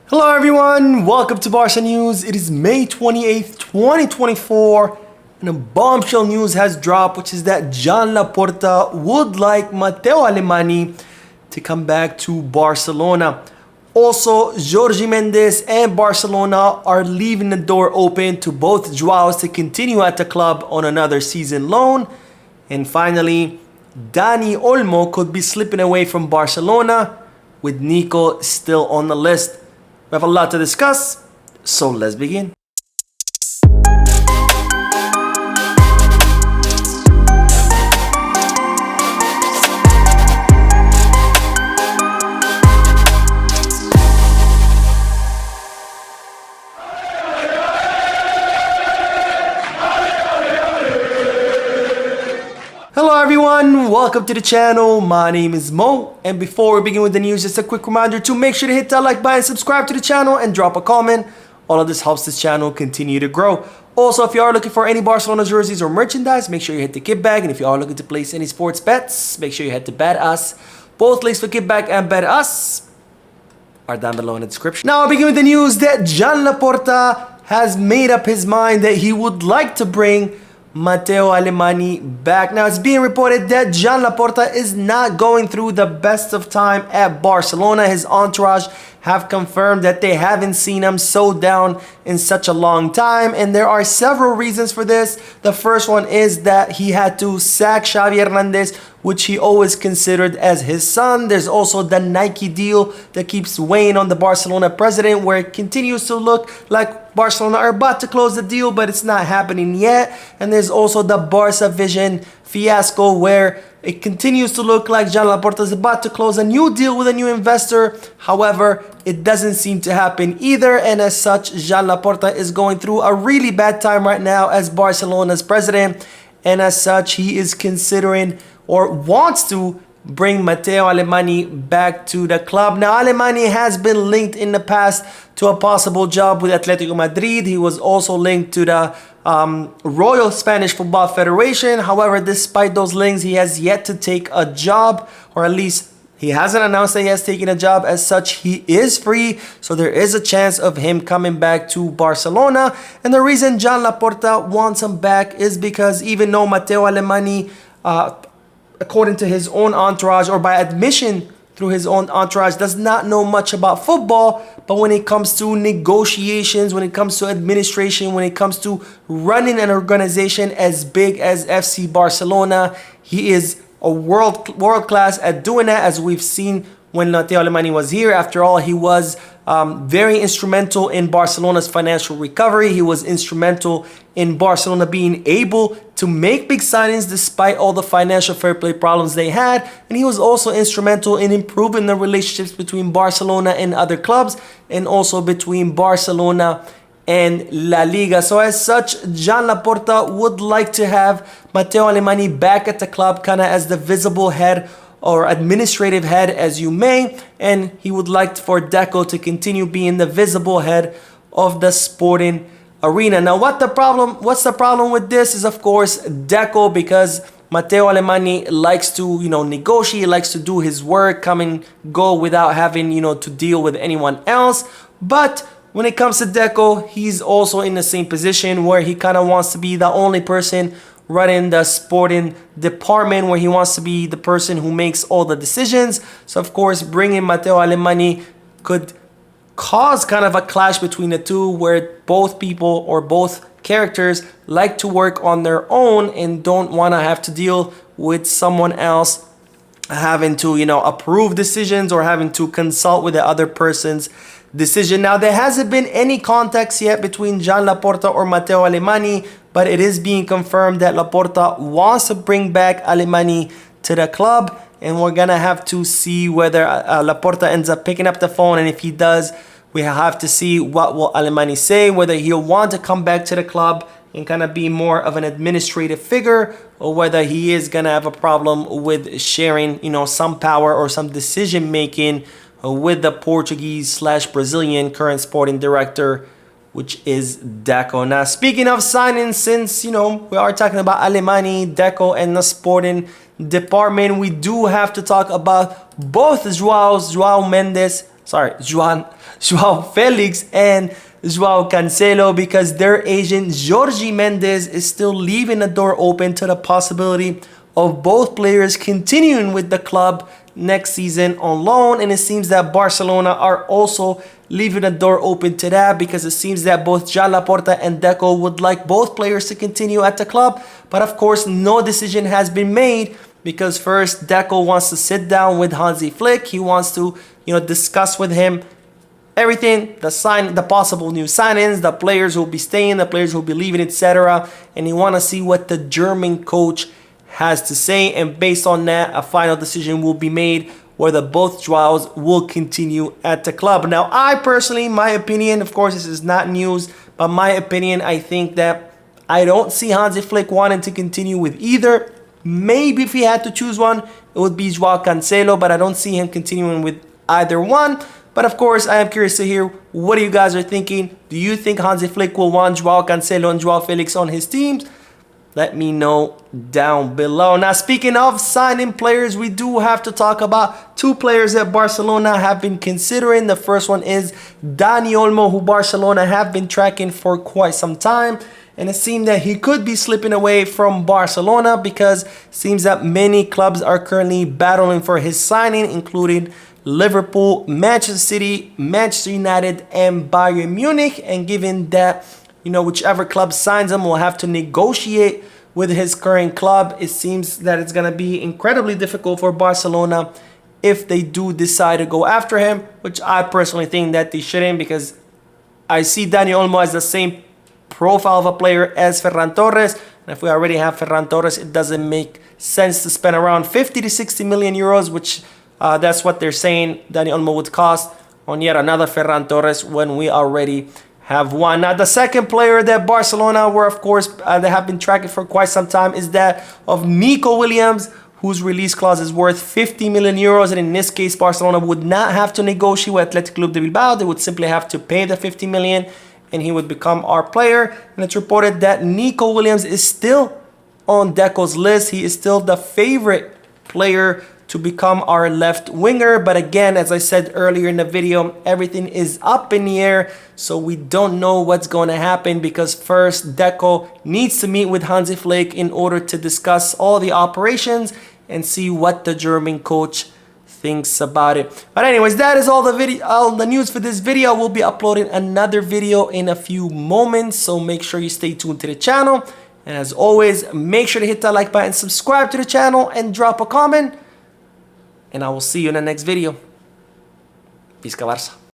Hello everyone, welcome to Barca News. It is May 28th, 2024, and a bombshell news has dropped, which is that Joan Laporta would like Matteo Alemany to come back to Barcelona. Also, Jorge Mendes and Barcelona are leaving the door open to both Joaos to continue at the club on another season loan. And finally, Dani Olmo could be slipping away from Barcelona, with Nico still on the list. We have a lot to discuss, so let's begin. Hello everyone, welcome to the channel. My name is Mo, and before we begin with the news, just a quick reminder to make sure to hit that like button, subscribe to the channel, and drop a comment. All of this helps this channel continue to grow. Also, if you are looking for any Barcelona jerseys or merchandise, make sure you hit the Kickback, and if you are looking to place any sports bets, make sure you head to Bet Us. Both links for Kickback and Bet Us are down below in the description. Now I'll begin with the news that Joan Laporta has made up his mind that he would like to bring Matteo Alemany back. Now it's being reported that Joan Laporta is not going through the best of time at Barcelona. His entourage have confirmed that they haven't seen him so down in such a long time, and there are several reasons for this. The first one is that he had to sack Xavi Hernandez, which he always considered as his son. There's also the Nike deal that keeps weighing on the Barcelona president, where it continues to look like Barcelona are about to close the deal, but it's not happening yet. And there's also the Barca Vision fiasco, where it continues to look like Joan Laporta is about to close a new deal with a new investor. However, it doesn't seem to happen either, and as such, Joan Laporta is going through a really bad time right now as Barcelona's president, and as such, he is considering or wants to bring Matteo Alemany back to the club. Now, Alemany has been linked in the past to a possible job with Atletico Madrid. He was also linked to the Royal Spanish Football Federation. However, despite those links, he has yet to take a job, or at least he hasn't announced that he has taken a job. As such, he is free, so there is a chance of him coming back to Barcelona. And the reason Joan Laporta wants him back is because even though Matteo Alemany, according to his own entourage, or by admission through his own entourage, does not know much about football, but when it comes to negotiations, when it comes to administration, when it comes to running an organization as big as FC Barcelona, he is a world class at doing that, as we've seen when Matteo Alemany was here. After all, he was very instrumental in Barcelona's financial recovery. He was instrumental in Barcelona being able to make big signings despite all the financial fair play problems they had. And he was also instrumental in improving the relationships between Barcelona and other clubs, and also between Barcelona and La Liga. So as such, Joan Laporta would like to have Matteo Alemany back at the club, kind of as the visible head or administrative head, as you may, and he would like for Deco to continue being the visible head of the sporting arena. Now, what's the problem with this is, of course, Deco, because Matteo Alemany likes to, negotiate, likes to do his work, come and go without having, to deal with anyone else. But when it comes to Deco, he's also in the same position where he kind of wants to be the only person running the sporting department, where he wants to be the person who makes all the decisions. So of course, bringing Matteo Alemany could cause kind of a clash between the two, where both people or both characters like to work on their own and don't want to have to deal with someone else having to, approve decisions or having to consult with the other person's decision. Now, there hasn't been any context yet between Joan Laporta or Matteo Alemany, but it is being confirmed that Laporta wants to bring back Alemany to the club, and we're gonna have to see whether Laporta ends up picking up the phone, and if he does, we have to see what will Alemany say, whether he'll want to come back to the club and kind of be more of an administrative figure, or whether he is gonna have a problem with sharing, some power or some decision making with the Portuguese/Brazilian current sporting director, which is Deco. Now, speaking of signings, since, we are talking about Alemany, Deco, and the sporting department, we do have to talk about both Joao Mendes Joao Felix and Joao Cancelo, because their agent Jorge Mendes is still leaving the door open to the possibility of both players continuing with the club next season on loan. And it seems that Barcelona are also leaving the door open to that, because it seems that both Joan Laporta and Deco would like both players to continue at the club. But of course, no decision has been made, because first Deco wants to sit down with Hansi Flick. He wants to, discuss with him everything, the possible new signings, the players who will be staying, the players who will be leaving, etc. And he want to see what the German coach has to say, and based on that, a final decision will be made whether both Joaos will continue at the club. Now, I personally, my opinion, of course, this is not news, but my opinion, I think that I don't see Hansi Flick wanting to continue with either. Maybe if he had to choose one, it would be Joao Cancelo, but I don't see him continuing with either one. But of course, I am curious to hear what you guys are thinking. Do you think Hansi Flick will want Joao Cancelo and Joao Felix on his teams? Let me know down below. Now, speaking of signing players, we do have to talk about two players that Barcelona have been considering. The first one is Dani Olmo, who Barcelona have been tracking for quite some time. And it seemed that he could be slipping away from Barcelona, because it seems that many clubs are currently battling for his signing, including Liverpool, Manchester City, Manchester United, and Bayern Munich. And given that, whichever club signs him will have to negotiate with his current club, it seems that it's going to be incredibly difficult for Barcelona if they do decide to go after him, which I personally think that they shouldn't, because I see Dani Olmo as the same profile of a player as Ferran Torres. And if we already have Ferran Torres, it doesn't make sense to spend around 50 to 60 million euros, which that's what they're saying Dani Olmo would cost on yet another Ferran Torres when we already have one. Now, the second player that Barcelona were, of course, they have been tracking for quite some time is that of Nico Williams, whose release clause is worth 50 million euros. And in this case, Barcelona would not have to negotiate with Athletic Club de Bilbao. They would simply have to pay the 50 million and he would become our player. And it's reported that Nico Williams is still on Deco's list. He is still the favorite player to become our left winger. But again, as I said earlier in the video, everything is up in the air. So we don't know what's going to happen, because first Deco needs to meet with Hansi Flick in order to discuss all the operations and see what the German coach thinks about it. But anyways, that is all the news for this video. We'll be uploading another video in a few moments, so make sure you stay tuned to the channel. And as always, make sure to hit that like button, subscribe to the channel, and drop a comment. And I will see you in the next video. Visca Barça.